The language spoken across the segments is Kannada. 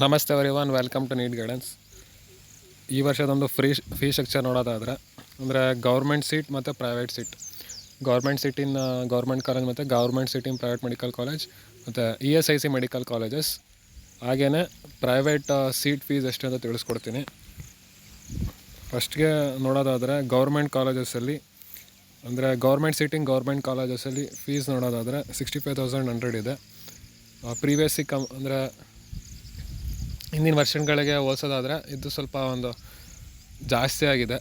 ನಮಸ್ತೆ everyone, welcome to NEET guidance. ಈ ವರ್ಷದೊಂದು ಫೀ ಸ್ಟ್ರಕ್ಚರ್ ನೋಡೋದಾದರೆ ಅಂದರೆ ಗೌರ್ಮೆಂಟ್ ಸೀಟ್ ಮತ್ತು private seat, government seat in government college ಮತ್ತು government seat in private medical college ಮತ್ತು ESIC ಮೆಡಿಕಲ್ ಕಾಲೇಜಸ್. ಹಾಗೆಯೇ ಪ್ರೈವೇಟ್ ಸೀಟ್ ಫೀಸ್ ಎಷ್ಟು ಅಂತ ತಿಳಿಸ್ಕೊಡ್ತೀನಿ. ಫಸ್ಟ್ಗೆ ನೋಡೋದಾದರೆ ಗೌರ್ಮೆಂಟ್ ಕಾಲೇಜಸಲ್ಲಿ ಅಂದರೆ ಗೌರ್ಮೆಂಟ್ ಸೀಟಿಂಗ್ ಗೌರ್ಮೆಂಟ್ ಕಾಲೇಜಸಲ್ಲಿ ಫೀಸ್ ನೋಡೋದಾದರೆ 65,100 ಇದೆ. ಪ್ರೀವಿಯಸ್ಸಿ ಅಂದರೆ ಹಿಂದಿನ ವರ್ಷಗಳಿಗೆ ಹೋಲಿಸೋದಾದರೆ ಇದು ಸ್ವಲ್ಪ ಒಂದು ಜಾಸ್ತಿ ಆಗಿದೆ.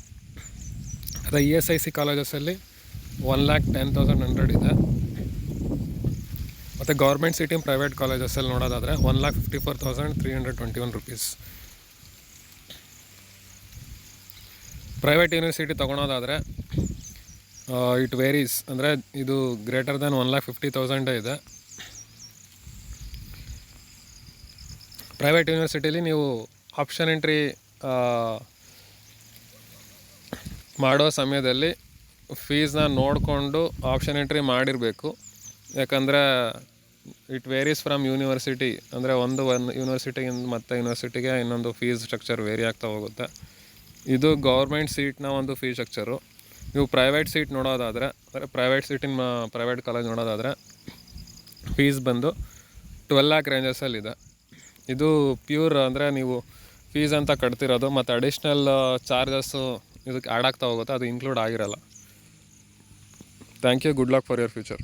ಅದೇ ESIC ಕಾಲೇಜಸಲ್ಲಿ 1,10,100 ಇದೆ. ಮತ್ತು ಗೌರ್ಮೆಂಟ್ ಸೀಟಿಂಗ್ ಪ್ರೈವೇಟ್ ಕಾಲೇಜಸಲ್ಲಿ ನೋಡೋದಾದರೆ 1,54,321 ರುಪೀಸ್. ಪ್ರೈವೇಟ್ ಯೂನಿವರ್ಸಿಟಿ ತೊಗೊಳೋದಾದರೆ ಇಟ್ ವೇರೀಸ್, ಅಂದರೆ ಇದು ಗ್ರೇಟರ್ ದ್ಯಾನ್ 1,50,000 ಇದೆ. ಪ್ರೈವೇಟ್ ಯೂನಿವರ್ಸಿಟಿಲಿ ನೀವು ಆಪ್ಷನ್ ಎಂಟ್ರಿ ಮಾಡೋ ಸಮಯದಲ್ಲಿ ಫೀಸ್ನ ನೋಡಿಕೊಂಡು ಆಪ್ಷನ್ ಎಂಟ್ರಿ ಮಾಡಿರಬೇಕು. ಯಾಕಂದರೆ ಇಟ್ ವೇರೀಸ್ ಫ್ರಮ್ ಯೂನಿವರ್ಸಿಟಿ, ಅಂದರೆ ಒಂದು ಯೂನಿವರ್ಸಿಟಿಗಿಂದ ಮತ್ತು ಯೂನಿವರ್ಸಿಟಿಗೆ ಇನ್ನೊಂದು ಫೀಸ್ ಸ್ಟ್ರಕ್ಚರ್ ವೇರಿ ಆಗ್ತಾ ಹೋಗುತ್ತೆ. ಇದು ಗೌರ್ಮೆಂಟ್ ಸೀಟ್ನ ಒಂದು ಫೀಸ್ ಸ್ಟ್ರಕ್ಚರು. ನೀವು ಪ್ರೈವೇಟ್ ಸೀಟ್ ನೋಡೋದಾದರೆ, ಪ್ರೈವೇಟ್ ಸೀಟಿನ ಪ್ರೈವೇಟ್ ಕಾಲೇಜ್ ನೋಡೋದಾದರೆ ಫೀಸ್ ಬಂದು 12 lakh ರೇಂಜಸಲ್ಲಿದೆ. ಇದು ಪ್ಯೂರ್ ಅಂದರೆ ನೀವು ಫೀಸ್ ಅಂತ ಕಟ್ತಿರೋದು, ಮತ್ತು ಅಡಿಷ್ನಲ್ ಚಾರ್ಜಸ್ಸು ಇದಕ್ಕೆ ಆ್ಯಡ್ ಆಗ್ತಾ ಹೋಗುತ್ತೆ, ಅದು ಇನ್ಕ್ಲೂಡ್ ಆಗಿರಲ್ಲ. Thank you. Good luck for your future.